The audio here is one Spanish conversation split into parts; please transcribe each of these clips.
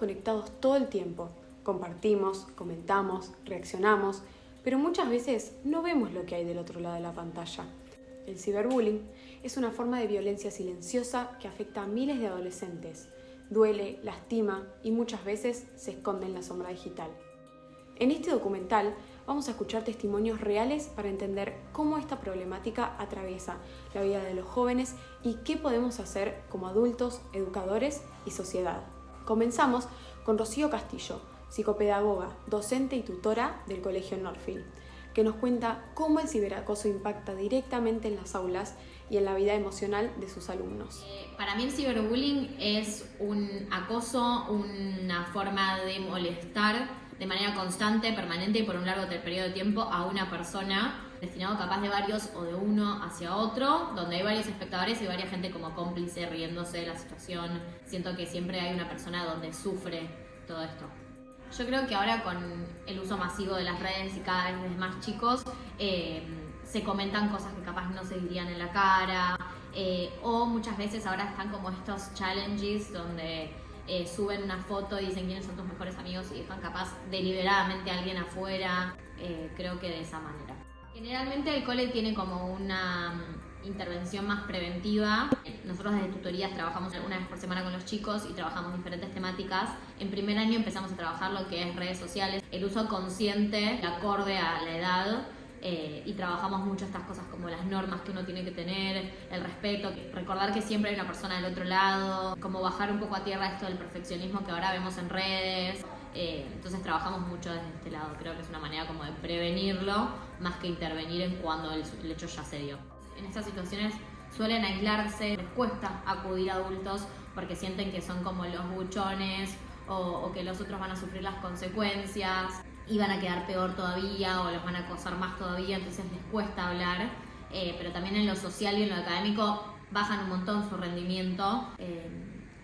conectados todo el tiempo. Compartimos, comentamos, reaccionamos, pero muchas veces no vemos lo que hay del otro lado de la pantalla. El ciberbullying es una forma de violencia silenciosa que afecta a miles de adolescentes. Duele, lastima y muchas veces se esconde en la sombra digital. En este documental vamos a escuchar testimonios reales para entender cómo esta problemática atraviesa la vida de los jóvenes y qué podemos hacer como adultos, educadores y sociedad. Comenzamos con Rocío Castillo, psicopedagoga, docente y tutora del Colegio Northfield, que nos cuenta cómo el ciberacoso impacta directamente en las aulas y en la vida emocional de sus alumnos. Para mí el ciberbullying es un acoso, una forma de molestar de manera constante, permanente y por un largo periodo de tiempo a una persona, destinado capaz de varios o de uno hacia otro, donde hay varios espectadores y varias gente como cómplice riéndose de la situación. Siento que siempre hay una persona donde sufre todo esto. Yo creo que ahora con el uso masivo de las redes y cada vez más chicos, se comentan cosas que capaz no se dirían en la cara, o muchas veces ahora están como estos challenges donde suben una foto y dicen quiénes son tus mejores amigos y dejan capaz deliberadamente a alguien afuera. Creo que de esa manera. Generalmente el cole tiene como una intervención más preventiva. Nosotros desde tutorías trabajamos una vez por semana con los chicos y trabajamos diferentes temáticas. En primer año empezamos a trabajar lo que es redes sociales, el uso consciente, acorde a la edad, y trabajamos mucho estas cosas como las normas que uno tiene que tener, el respeto, recordar que siempre hay una persona del otro lado, como bajar un poco a tierra esto del perfeccionismo que ahora vemos en redes. Entonces trabajamos mucho desde este lado. Creo que es una manera como de prevenirlo más que intervenir en cuando el hecho ya se dio. En estas situaciones suelen aislarse, les cuesta acudir a adultos porque sienten que son como los buchones o que los otros van a sufrir las consecuencias y van a quedar peor todavía o los van a acosar más todavía, entonces les cuesta hablar. Pero también en lo social y en lo académico bajan un montón su rendimiento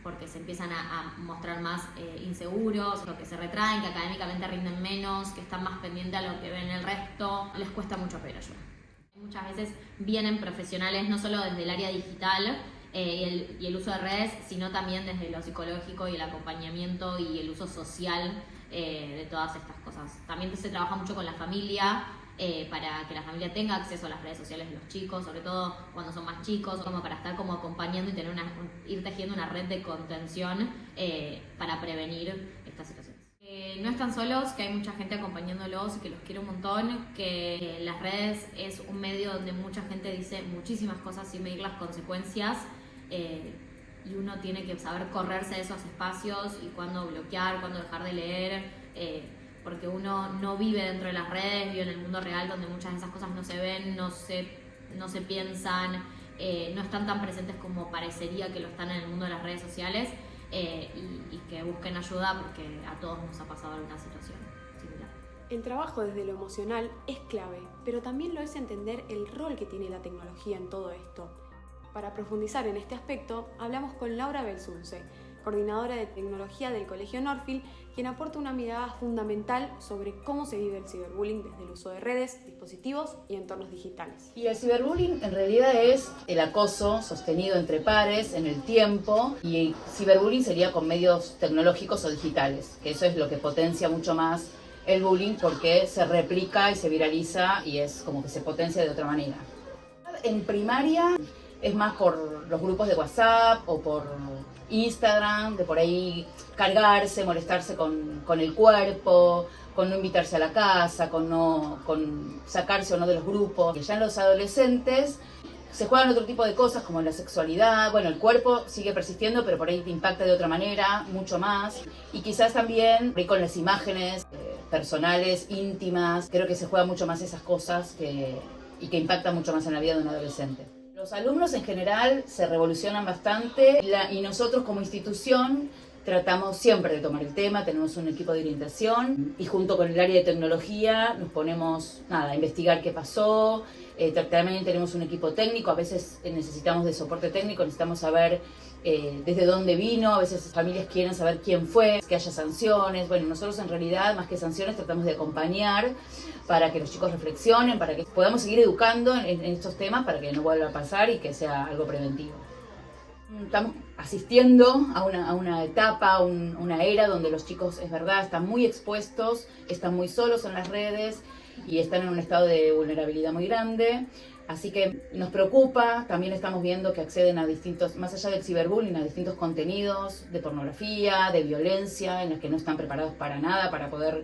porque se empiezan a mostrar más inseguros, lo que se retraen, que académicamente rinden menos, que están más pendientes a lo que ven el resto. Les cuesta mucho pedir ayuda. Muchas veces vienen profesionales no solo desde el área digital y el uso de redes, sino también desde lo psicológico y el acompañamiento y el uso social de todas estas cosas. También se trabaja mucho con la familia para que la familia tenga acceso a las redes sociales de los chicos, sobre todo cuando son más chicos, como para estar como acompañando y tener ir tejiendo una red de contención para prevenir estas situaciones. No están solos, que hay mucha gente acompañándolos y que los quiere un montón, que las redes es un medio donde mucha gente dice muchísimas cosas sin medir las consecuencias, y uno tiene que saber correrse de esos espacios y cuándo bloquear, cuándo dejar de leer, porque uno no vive dentro de las redes, vive en el mundo real donde muchas de esas cosas no se ven, no se piensan, no están tan presentes como parecería que lo están en el mundo de las redes sociales. Y que busquen ayuda porque a todos nos ha pasado alguna situación similar. El trabajo desde lo emocional es clave, pero también lo es entender el rol que tiene la tecnología en todo esto. Para profundizar en este aspecto, hablamos con Laura Belsunce, coordinadora de tecnología del Colegio Northfield, quien aporta una mirada fundamental sobre cómo se vive el ciberbullying desde el uso de redes, dispositivos y entornos digitales. Y el ciberbullying en realidad es el acoso sostenido entre pares en el tiempo, y el ciberbullying sería con medios tecnológicos o digitales, que eso es lo que potencia mucho más el bullying porque se replica y se viraliza y es como que se potencia de otra manera. En primaria es más por los grupos de WhatsApp o por Instagram, de por ahí cargarse, molestarse con el cuerpo, con no invitarse a la casa, con sacarse o no de los grupos. Ya en los adolescentes se juegan otro tipo de cosas como la sexualidad. Bueno, el cuerpo sigue persistiendo, pero por ahí te impacta de otra manera, mucho más. Y quizás también por ahí con las imágenes personales, íntimas. Creo que se juegan mucho más esas cosas y que impactan mucho más en la vida de un adolescente. Los alumnos en general se revolucionan bastante y nosotros como institución tratamos siempre de tomar el tema, tenemos un equipo de orientación y junto con el área de tecnología nos ponemos a investigar qué pasó. También tenemos un equipo técnico, a veces necesitamos de soporte técnico, necesitamos saber desde dónde vino, a veces las familias quieren saber quién fue, que haya sanciones. Bueno, nosotros en realidad más que sanciones tratamos de acompañar para que los chicos reflexionen, para que podamos seguir educando en estos temas para que no vuelva a pasar y que sea algo preventivo. Estamos asistiendo a una etapa, una era donde los chicos, es verdad, están muy expuestos, están muy solos en las redes y están en un estado de vulnerabilidad muy grande. Así que nos preocupa, también estamos viendo que acceden a distintos, más allá del ciberbullying, a distintos contenidos de pornografía, de violencia, en los que no están preparados para nada para poder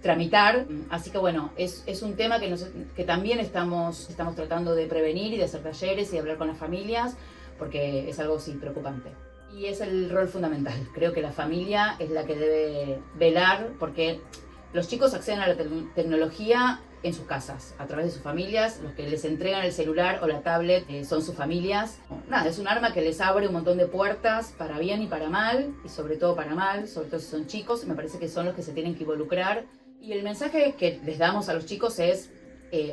tramitar. Así que bueno, es un tema que también estamos tratando de prevenir y de hacer talleres y de hablar con las familias, porque es algo sí preocupante. Y es el rol fundamental. Creo que la familia es la que debe velar, porque los chicos acceden a la tecnología en sus casas, a través de sus familias. Los que les entregan el celular o la tablet son sus familias. Nada, es un arma que les abre un montón de puertas para bien y para mal, y sobre todo para mal, sobre todo si son chicos. Me parece que son los que se tienen que involucrar. Y el mensaje que les damos a los chicos es: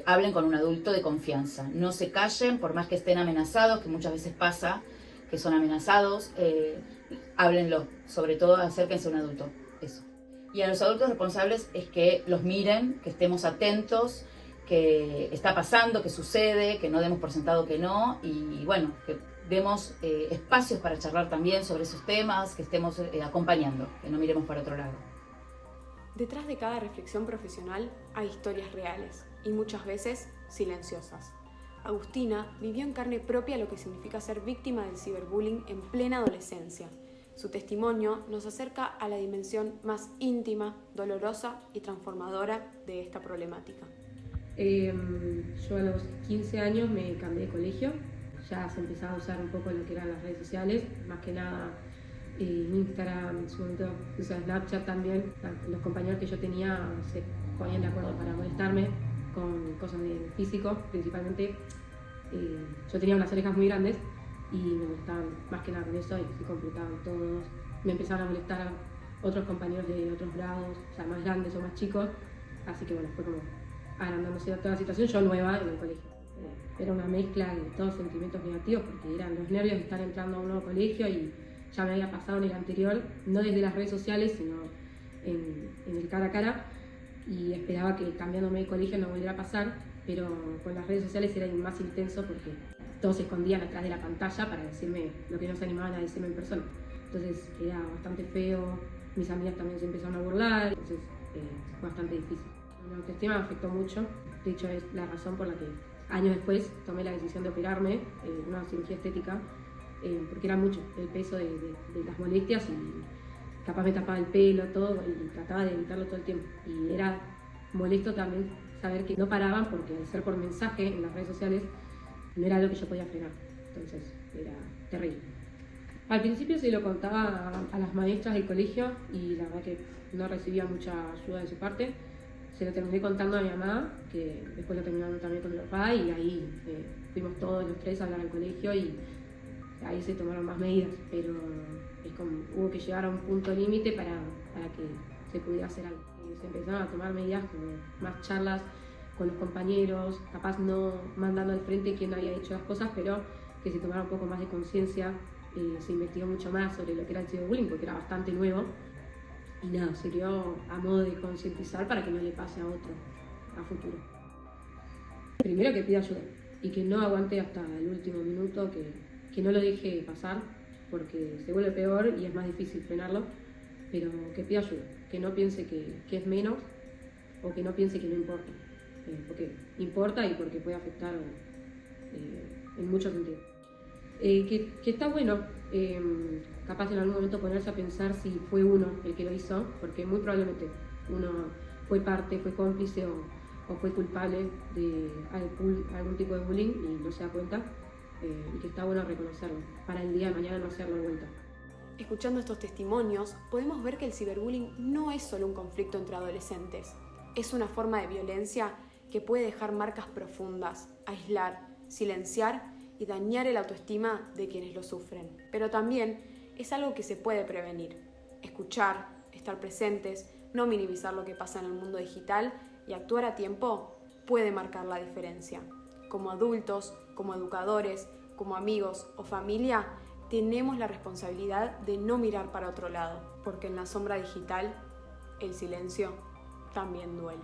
hablen con un adulto de confianza, no se callen por más que estén amenazados, que muchas veces pasa que son amenazados, háblenlo, sobre todo acérquense a un adulto, eso. Y a los adultos responsables es que los miren, que estemos atentos, que está pasando, que sucede, que no demos por sentado que no, y bueno, que demos espacios para charlar también sobre esos temas, que estemos acompañando, que no miremos para otro lado. Detrás de cada reflexión profesional hay historias reales y muchas veces silenciosas. Agustina vivió en carne propia lo que significa ser víctima del ciberbullying en plena adolescencia. Su testimonio nos acerca a la dimensión más íntima, dolorosa y transformadora de esta problemática. Yo a los 15 años me cambié de colegio. Ya se empezaba a usar un poco lo que eran las redes sociales, más que nada Instagram, en su momento usaba Snapchat también. Los compañeros que yo tenía se ponían de acuerdo para molestarme con cosas de físico, principalmente. Yo tenía unas orejas muy grandes y me molestaban más que nada con eso, y se completaban todos. Me empezaron a molestar otros compañeros de otros grados, o sea, más grandes o más chicos, así que bueno, fue como agrandándose toda la situación. Yo nueva en el colegio, era una mezcla de todos sentimientos negativos, porque eran los nervios de estar entrando a un nuevo colegio, y ya me había pasado en el anterior, no desde las redes sociales, sino en el cara a cara, y esperaba que cambiándome de colegio no volviera a pasar, pero con las redes sociales era más intenso, porque todos se escondían atrás de la pantalla para decirme lo que no se animaban a decirme en persona. Entonces era bastante feo, mis amigas también se empezaron a burlar, entonces fue bastante difícil. La autoestima me afectó mucho, de hecho es la razón por la que años después tomé la decisión de operarme, una cirugía estética, porque era mucho el peso de las molestias, y capaz me tapaba el pelo, todo, y trataba de evitarlo todo el tiempo. Y era molesto también saber que no paraban, porque al ser por mensaje en las redes sociales no era algo que yo podía frenar, entonces era terrible. Al principio se lo contaba a las maestras del colegio y la verdad que no recibía mucha ayuda de su parte. Se lo terminé contando a mi mamá, que después lo terminaron también con mi papá, y ahí fuimos todos los tres a hablar al colegio y ahí se tomaron más medidas, pero es como, hubo que llegar a un punto límite para que se pudiera hacer algo. Se empezaron a tomar medidas, como más charlas con los compañeros, capaz no mandando al frente quién había hecho las cosas, pero que se tomara un poco más de conciencia. Se investigó mucho más sobre lo que era el ciberbullying, porque era bastante nuevo, y nada, sirvió a modo de concientizar para que no le pase a otro a futuro. Primero, que pida ayuda y que no aguante hasta el último minuto, que no lo deje pasar, porque se vuelve peor y es más difícil frenarlo, pero que pida ayuda, que no piense que es menos, o que no piense que no importa, porque importa y porque puede afectar en muchos sentidos. Que está bueno, capaz en algún momento ponerse a pensar si fue uno el que lo hizo, porque muy probablemente uno fue parte, fue cómplice o fue culpable de algún tipo de bullying y no se da cuenta, y que está bueno reconocerlo para el día de mañana no hacerlo de vuelta. Escuchando estos testimonios, podemos ver que el ciberbullying no es solo un conflicto entre adolescentes, es una forma de violencia que puede dejar marcas profundas, aislar, silenciar y dañar el autoestima de quienes lo sufren. Pero también es algo que se puede prevenir. Escuchar, estar presentes, no minimizar lo que pasa en el mundo digital y actuar a tiempo puede marcar la diferencia. Como adultos, como educadores, como amigos o familia, tenemos la responsabilidad de no mirar para otro lado, porque en la sombra digital el silencio también duele.